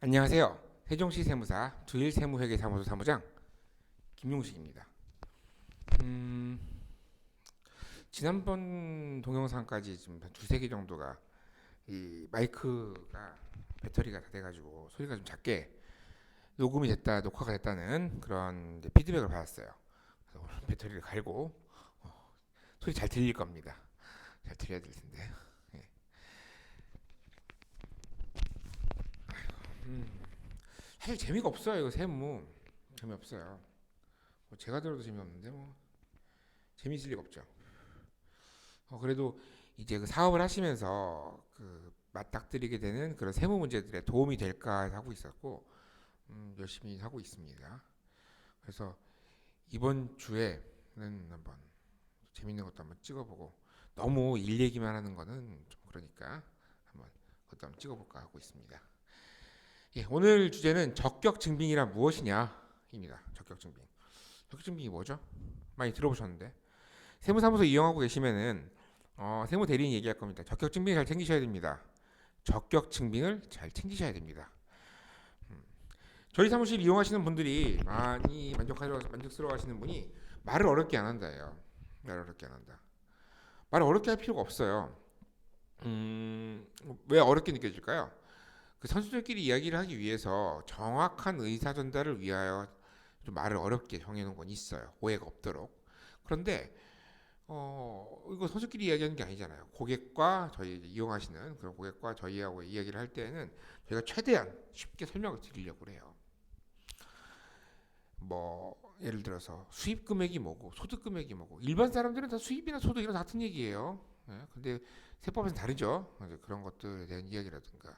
안녕하세요. 세종시 세무사 두일세무회계사무소 사무장 김용식입니다. 음, 지난번 동영상까지 지금 한 두세 개 정도가 이 마이크가 배터리가 다 돼가지고 소리가 좀 작게 녹음이 됐다, 녹화가 됐다는 그런 이제 피드백을 받았어요. 그래서 오늘 배터리를 갈고 소리 잘 들릴 겁니다. 잘 들려야 될 텐데. 예. 사실 재미가 없어요. 이거 세무 재미없어요. 뭐 제가 들어도 재미없는데 뭐 재미있을 리가 없죠. 그래도 이제 그 사업을 하시면서 그 맞닥뜨리게 되는 그런 세무 문제들에 도움이 될까 해서 하고 있었고 열심히 하고 있습니다. 그래서 이번 주에는 한번 재밌는 것도 한번 찍어보고 너무 일 얘기만 하는 거는 좀 그러니까 한번 그것도 한번 찍어볼까 하고 있습니다. 예, 오늘 주제는 적격 증빙이란 무엇이냐입니다. 적격 증빙. 적격 증빙이 뭐죠? 많이 들어보셨는데 세무사무소 이용하고 계시면은 세무 대리인 얘기할 겁니다. 적격 증빙 잘 챙기셔야 됩니다. 적격 증빙을 잘 챙기셔야 됩니다. 저희 사무실 이용하시는 분들이 많이 만족스러워하시는 분이 말을 어렵게 안 한다예요. 말을 어렵게 안 한다. 말을 어렵게 할 필요가 없어요. 왜 어렵게 느껴질까요? 그 선수들끼리 이야기를 하기 위해서 정확한 의사 전달을 위하여 좀 말을 어렵게 정해놓은 건 있어요. 오해가 없도록. 그런데 이거 선수끼리 이야기하는 게 아니잖아요. 고객과 저희 이용하시는 그런 고객과 저희하고 이야기를 할 때는 저희가 최대한 쉽게 설명을 드리려고 그래요. 뭐 예를 들어서 수입 금액이 뭐고 소득 금액이 뭐고 일반 사람들은 다 수입이나 소득이랑 같은 얘기예요. 예? 근데 세법에서 다르죠. 그런 것들에 대한 이야기라든가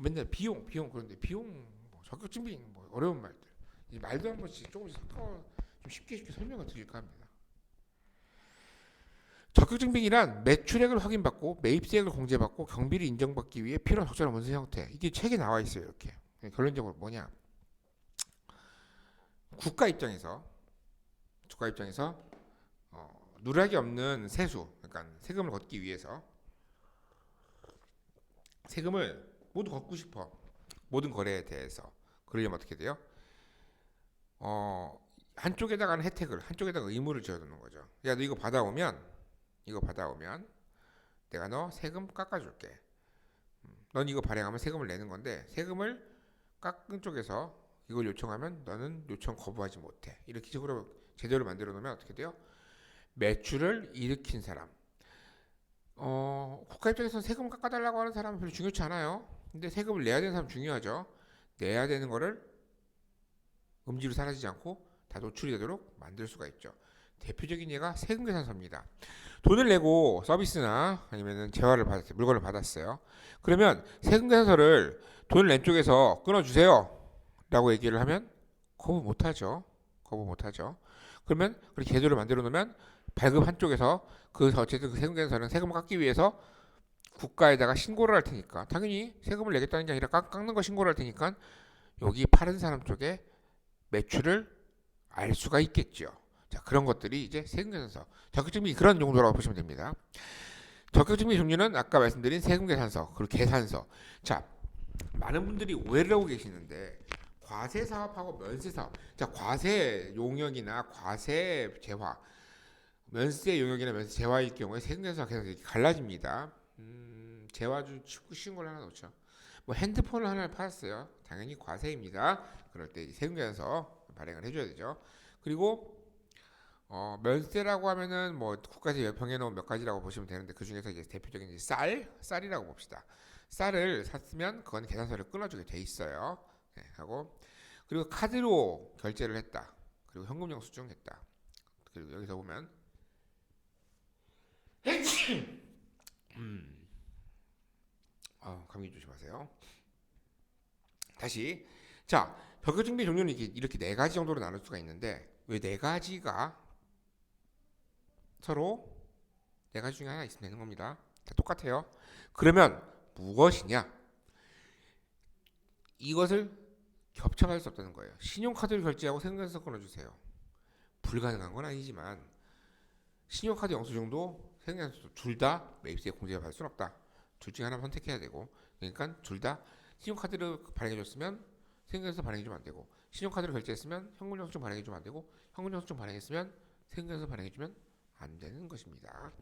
맨날 비용 그런데 비용 뭐 적격 증빙 뭐 어려운 말들 이 말도 한 번씩 조금씩 섞어 좀 쉽게 설명을 드릴까 합니다. 적격 증빙이란 매출액을 확인받고 매입세액을 공제받고 경비를 인정받기 위해 필요한 적절한 문서 형태. 이게 책에 나와 있어요. 이렇게 결론적으로 뭐냐? 국가 입장에서 누락이 없는 세수, 그러니까 세금을 걷기 위해서 세금을 모두 걷고 싶어. 모든 거래에 대해서 그러려면 어떻게 돼요? 한쪽에다가는 혜택을, 한쪽에다가 의무를 지어두는 거죠. 야, 너 이거 받아오면 내가 너 세금 깎아줄게. 넌 이거 발행하면 세금을 내는 건데 세금을 깎은 쪽에서 이걸 요청하면 너는 요청 거부하지 못해. 이렇게 식으로 제도를 만들어 놓으면 어떻게 돼요? 매출을 일으킨 사람. 국가 입장에서는 세금 깎아달라고 하는 사람은 별로 중요치 않아요. 근데 세금을 내야 되는 사람 중요하죠. 내야 되는 거를 음지로 사라지지 않고 다 노출이 되도록 만들 수가 있죠. 대표적인 예가 세금계산서입니다. 돈을 내고 서비스나 아니면 재화를 받았어요. 물건을 받았어요. 그러면 세금계산서를 돈을 낸 쪽에서 끊어주세요. 라고 얘기를 하면 거부 못하죠. 그러면 그렇게 제도를 만들어 놓으면 발급 한쪽에서 어쨌든 그 세금계산서는 세금을 깎기 위해서 국가에다가 신고를 할 테니까 당연히 세금을 내겠다는 게 아니라 깎는 거 신고를 할 테니까 여기 파는 사람 쪽에 매출을 알 수가 있겠죠. 자, 그런 것들이 이제 세금계산서, 적격증빙이 그런 용도라고 보시면 됩니다. 적격증빙 종류는 아까 말씀드린 세금계산서, 그리고 계산서. 자, 많은 분들이 오해를 하고 계시는데 과세 사업하고 면세 사업. 자, 과세 용역이나 과세 재화, 면세 용역이나 면세 재화일 경우에 세금계산서 계산서 갈라집니다. 재화주 쉬운 걸 하나 놓죠. 뭐 핸드폰을 하나 팔았어요. 당연히 과세입니다. 그럴 때 세금계산서 발행을 해줘야 되죠. 그리고 면세라고 하면은 뭐 국가에서 정해놓은 몇 가지라고 보시면 되는데 그 중에서 이제 대표적인 이제 쌀이라고 봅시다. 쌀을 샀으면 그건 계산서를 끊어주게 돼 있어요. 네, 하고 그리고 카드로 결제를 했다. 그리고 현금 영수증 했다. 그리고 여기서 보면 감기 조심하세요. 다시 자 적격증빙 종류는 이렇게 네 가지 정도로 나눌 수가 있는데 왜 네 가지가 서로 네 가지 중에 하나 있으면 되는 겁니다. 다 똑같아요. 그러면 무엇이냐? 이것을 겹쳐갈 수 없다는 거예요. 신용카드를 결제하고 세금계산서 끊어주세요. 불가능한 건 아니지만 신용카드 영수증도 세금계산서도 둘 다 매입세 공제를 받을 수는 없다. 둘 중에 하나 선택해야 되고 그러니까 둘 다 신용카드를 발행해줬으면 세금계산서 발행해주면 안 되고, 신용카드를 결제했으면 현금영수증 발행해주면 안 되고, 현금영수증 발행했으면 세금계산서 발행해주면 안 되는 것입니다.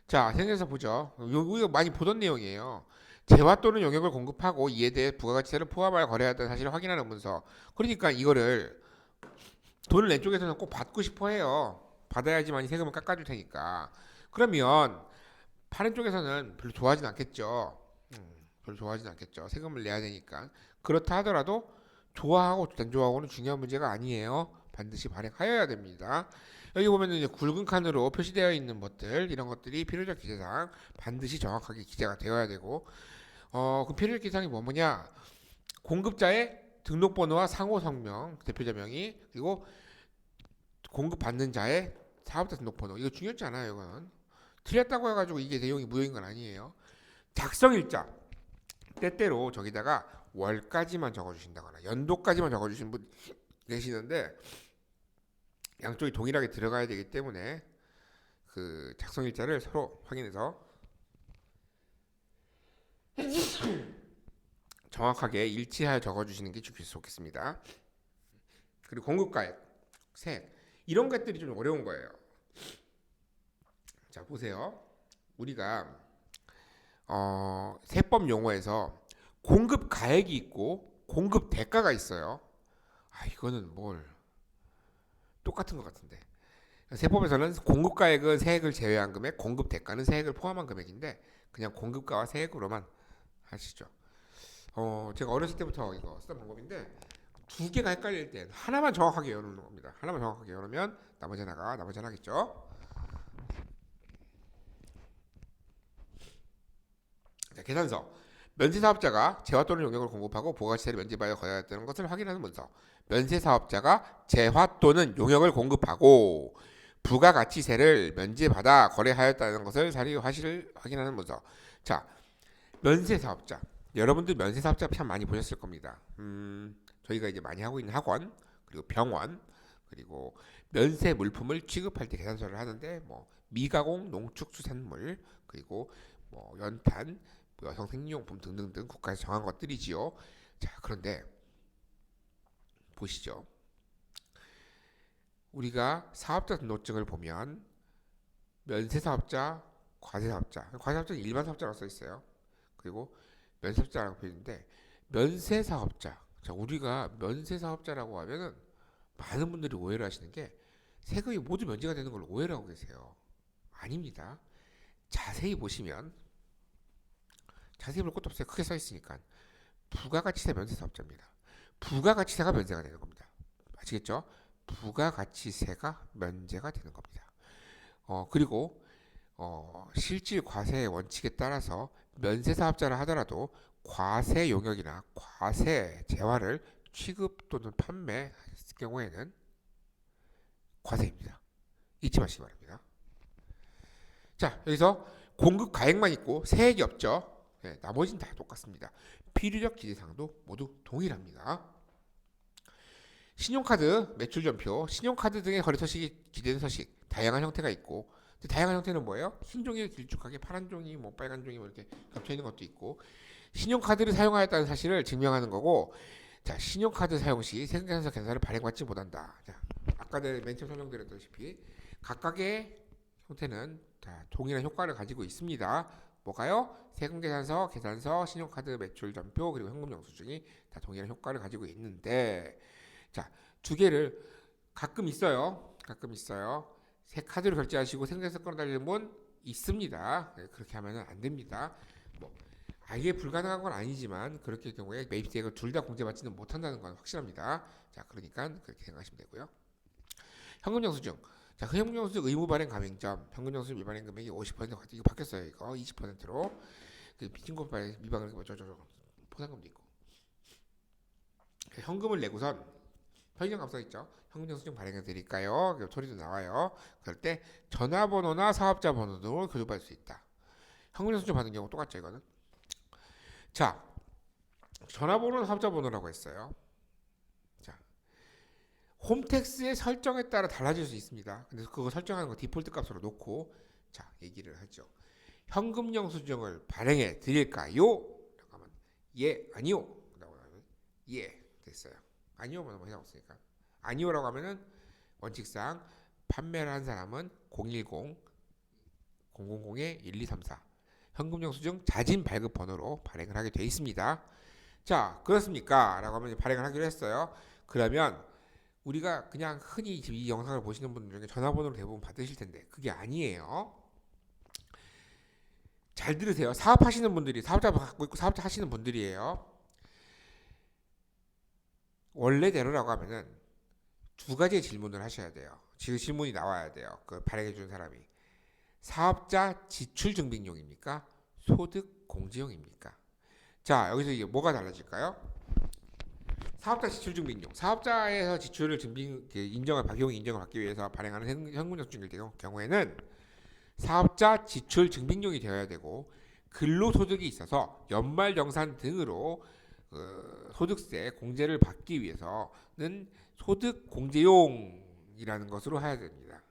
자, 세금계산서 보죠. 이거 많이 보던 내용이에요. 재화 또는 용역을 공급하고 이에 대해 부가가치세를 포함하여 거래했다는 사실을 확인하는 문서. 그러니까 이거를 돈을 내 쪽에서는 꼭 받고 싶어 해요. 받아야지만 세금을 깎아줄 테니까. 그러면 파는 쪽에서는 별로 좋아하진 않겠죠. 별로 좋아하진 않겠죠. 세금을 내야 되니까. 그렇다 하더라도 좋아하고 안 좋아하고는 중요한 문제가 아니에요. 반드시 발행하여야 됩니다. 여기 보면 이제 굵은 칸으로 표시되어 있는 것들, 이런 것들이 필요적 기재사항 반드시 정확하게 기재가 되어야 되고, 그 필요적 기재사항이 뭐냐? 공급자의 등록번호와 상호 성명, 대표자 명의, 그리고 공급받는 자의 사업자 등록번호. 이거 중요하지 않아요. 이건 틀렸다고 해가지고 이게 내용이 무효인 건 아니에요. 작성일자, 때때로 저기다가 월까지만 적어주신다거나 연도까지만 적어주신 분 계시는데, 양쪽이 동일하게 들어가야 되기 때문에 그 작성일자를 서로 확인해서 정확하게 일치하여 적어주시는 게 좋겠습니다. 그리고 공급가액, 세액, 이런 것들이 좀 어려운 거예요. 자, 보세요. 우리가 세법 용어에서 공급 가액이 있고 공급 대가가 있어요. 이거는 뭘 똑같은 것 같은데. 세법에서는 공급 가액은 세액을 제외한 금액, 공급 대가는 세액을 포함한 금액인데 그냥 공급가와 세액으로만 하시죠. 제가 어렸을 때부터 이거 쓰던 방법인데, 두 개가 헷갈릴 땐 하나만 정확하게 열는 겁니다. 하나만 정확하게 열으면 나머지 하나가 하겠죠. 자, 계산서. 면세사업자가 재화 또는 용역을 공급하고 부가가치세를 면제받아 거래했다는 것을 확인하는 문서. 면세사업자가 재화 또는 용역을 공급하고 부가가치세를 면제받아 거래하였다는 것을 사실을 확인하는 문서. 자, 면세사업자. 여러분들 면세사업자 참 많이 보셨을 겁니다. 저희가 이제 많이 하고 있는 학원, 그리고 병원, 그리고 면세 물품을 취급할 때 계산서를 하는데, 뭐 미가공 농축수산물, 그리고 뭐 연탄, 여성 생리용품 등등등 국가에서 정한 것들이지요. 자, 그런데 보시죠. 우리가 사업자 등록증을 보면 면세사업자, 과세사업자는 일반 사업자라고 써 있어요. 그리고 면세사업자라고 표현인데, 면세사업자. 자, 우리가 면세사업자라고 하면은 많은 분들이 오해를 하시는 게 세금이 모두 면제가 되는 걸 오해를 하고 계세요. 아닙니다. 자세히 보시면, 자세히 볼 것도 없어요. 크게 써 있으니까. 부가가치세 면세사업자입니다. 부가가치세가 면제가 되는 겁니다. 아시겠죠? 부가가치세가 면제가 되는 겁니다. 그리고 실질 과세의 원칙에 따라서 면세사업자를 하더라도 과세 용역이나 과세 재화를 취급 또는 판매했을 경우에는 과세입니다. 잊지 마시기 바랍니다. 자, 여기서 공급 가액만 있고 세액이 없죠. 네, 나머지는 다 똑같습니다. 필요적 기재사항도 모두 동일합니다. 신용카드 매출전표, 신용카드 등의 거래 서식이 기재된 서식, 다양한 형태가 있고, 다양한 형태는 뭐예요? 흰 종이 길쭉하게, 파란 종이, 뭐 빨간 종이 뭐 이렇게 겹쳐 있는 것도 있고, 신용카드를 사용하였다는 사실을 증명하는 거고, 자, 신용카드 사용 시 세금계산서 계산서를 발행받지 못한다. 자, 아까 맨 처음 설명드렸다시피 각각의 형태는 다 동일한 효과를 가지고 있습니다. 뭐가요? 세금계산서, 계산서, 신용카드 매출전표, 그리고 현금영수증이 다 동일한 효과를 가지고 있는데, 자, 두 개를 가끔 있어요. 새 카드로 결제하시고 세금계산서 끌어달리는 분 있습니다. 네, 그렇게 하면 안 됩니다. 뭐 아예 불가능한 건 아니지만 그렇게 경우에 매입세액을 둘 다 공제받지는 못한다는 건 확실합니다. 자, 그러니까 그렇게 생각하시면 되고요. 현금영수증. 자, 그 현금영수증 의무 발행 가맹점, 현금영수증 미발행 금액이 50% 이거 바뀌었어요. 이거 20%로 그 빈곤 발행 미발행 포상금도 있고. 현금을 내고선 편의점 값서 있죠. 현금영수증 발행해 드릴까요? 소리도 나와요. 그럴 때 전화번호나 사업자 번호 등을 교조받을 수 있다. 현금영수증 받는 경우 똑같죠, 이거는. 자, 전화번호는 사업자 번호라고 했어요. 자, 홈택스의 설정에 따라 달라질 수 있습니다. 근데 그거 설정하는 거 디폴트 값으로 놓고 자, 얘기를 하죠. 현금 영수증을 발행해 드릴까요? 라고 하면 예, 아니요. 라고 하면 예, 됐어요. 아니요만 하면 해당 없으니까. 아니요라고 하면은 원칙상 판매를 한 사람은 010-000-1234 현금 영수증 자진 발급 번호로 발행을 하게 돼 있습니다. 자, 그렇습니까? 라고 하면 발행을 하기로 했어요. 그러면 우리가 그냥 흔히 이 영상을 보시는 분들 중에 전화번호를 대부분 받으실 텐데 그게 아니에요. 잘 들으세요. 사업하시는 분들이 사업자 갖고 있고 사업자 하시는 분들이에요. 원래대로라고 하면은 두 가지의 질문을 하셔야 돼요. 지금 질문이 나와야 돼요. 그 발행해 주는 사람이 사업자 지출 증빙용입니까? 소득 공제용입니까? 자, 여기서 이제 뭐가 달라질까요? 사업자 지출 증빙용. 사업자에서 지출을 인정을 비용 인정을 받기 위해서 발행하는 현금 영수증일 경우에는 사업자 지출 증빙용이 되어야 되고 근로소득이 있어서 연말정산 등으로 소득세 공제를 받기 위해서는 소득공제용이라는 것으로 해야 됩니다.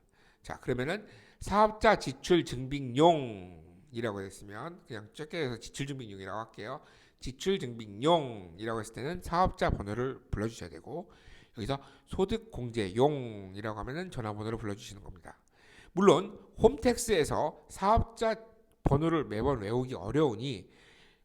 자, 그러면은 사업자 지출 증빙용이라고 했으면 그냥 적게 해서 지출 증빙용이라고 할게요. 지출 증빙용이라고 했을 때는 사업자 번호를 불러주셔야 되고 여기서 소득공제용이라고 하면은 전화번호를 불러주시는 겁니다. 물론 홈택스에서 사업자 번호를 매번 외우기 어려우니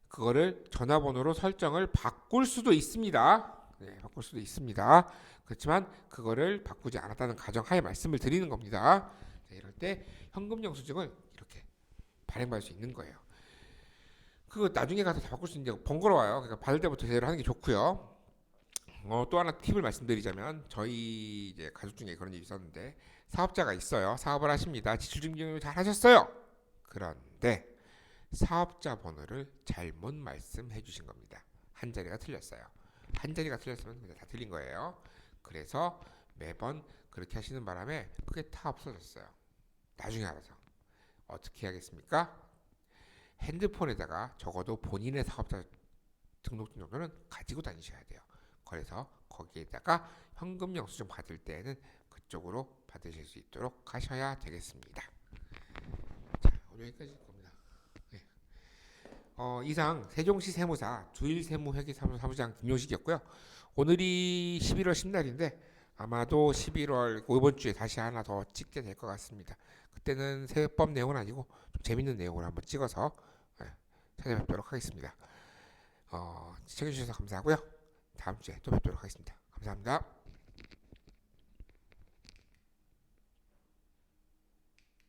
그거를 전화번호로 설정을 바꿀 수도 있습니다. 네, 바꿀 수도 있습니다. 그렇지만 그거를 바꾸지 않았다는 가정하에 말씀을 드리는 겁니다. 네, 이럴 때 현금 영수증을 이렇게 발행받을 수 있는 거예요. 그거 나중에 가서 다 바꿀 수 있는데 번거로워요. 그러니까 받을 때부터 제대로 하는 게 좋고요. 또 하나 팁을 말씀드리자면 저희 이제 가족 중에 그런 일이 있었는데 사업자가 있어요. 사업을 하십니다. 지출증빙을 잘 하셨어요. 그런데 사업자 번호를 잘못 말씀해 주신 겁니다. 한 자리가 틀렸어요. 한 자리가 틀렸으면 그냥 다 틀린 거예요. 그래서 매번 그렇게 하시는 바람에 그게 다 없어졌어요. 나중에 알아서. 어떻게 해야겠습니까? 핸드폰에다가 적어도 본인의 사업자 등록증 정도는 가지고 다니셔야 돼요. 그래서 거기에다가 현금 영수증 받을 때에는 그쪽으로 받으실 수 있도록 하셔야 되겠습니다. 자, 오늘 여기까지일 겁니다. 네. 이상 세종시 세무사 주일세무회계사무소 사무장 김용식이었고요. 오늘이 11월 10날인데 아마도 11월 이번 주에 다시 하나 더 찍게 될 것 같습니다. 그때는 세법 내용은 아니고 좀 재밌는 내용을 한번 찍어서 찾아뵙도록 하겠습니다. 시청해주셔서 감사하고요. 다음 주에 또 뵙도록 하겠습니다. 감사합니다.